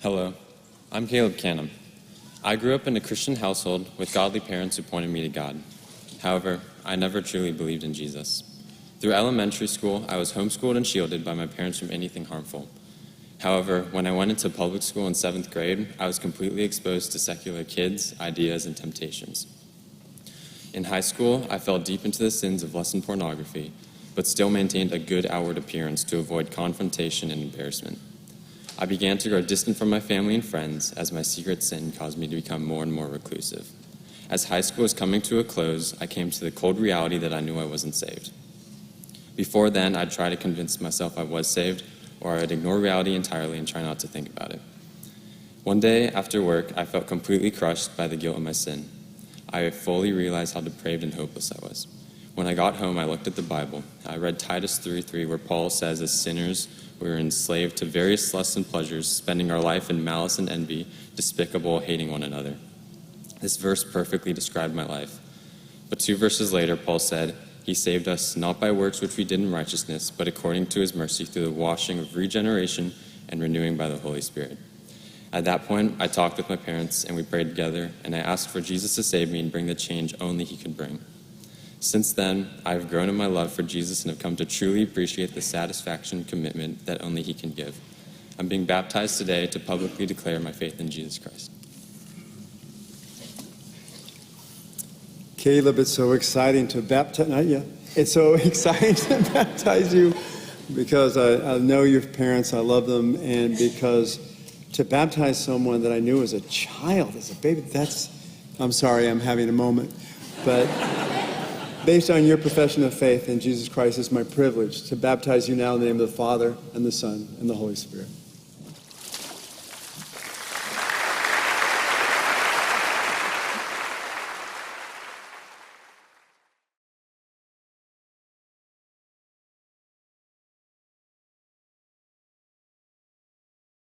Hello, I'm Caleb Canham. I grew up in a Christian household with godly parents who pointed me to God. However, I never truly believed in Jesus. Through elementary school, I was homeschooled and shielded by my parents from anything harmful. However, when I went into public school in 7th grade, I was completely exposed to secular kids, ideas, and temptations. In high school, I fell deep into the sins of lust and pornography, but still maintained a good outward appearance to avoid confrontation and embarrassment. I began to grow distant from my family and friends as my secret sin caused me to become more and more reclusive. As high school was coming to a close, I came to the cold reality that I knew I wasn't saved. Before then, I'd try to convince myself I was saved, or I would ignore reality entirely and try not to think about it. One day after work, I felt completely crushed by the guilt of my sin. I fully realized how depraved and hopeless I was. When I got home, I looked at the Bible. I read Titus 3:3, where Paul says, as sinners, we were enslaved to various lusts and pleasures, spending our life in malice and envy, despicable, hating one another. This verse perfectly described my life. But 2 verses later, Paul said, He saved us not by works which we did in righteousness, but according to His mercy through the washing of regeneration and renewing by the Holy Spirit. At that point, I talked with my parents and we prayed together, and I asked for Jesus to save me and bring the change only He could bring. Since then, I have grown in my love for Jesus and have come to truly appreciate the satisfaction and commitment that only He can give. I'm being baptized today to publicly declare my faith in Jesus Christ. Caleb, it's so exciting to baptize, not yet. It's so exciting to baptize you because I know your parents, I love them, and because to baptize someone that I knew as a child, as a baby, I'm sorry, I'm having a moment, but based on your profession of faith in Jesus Christ, it's my privilege to baptize you now in the name of the Father, and the Son, and the Holy Spirit.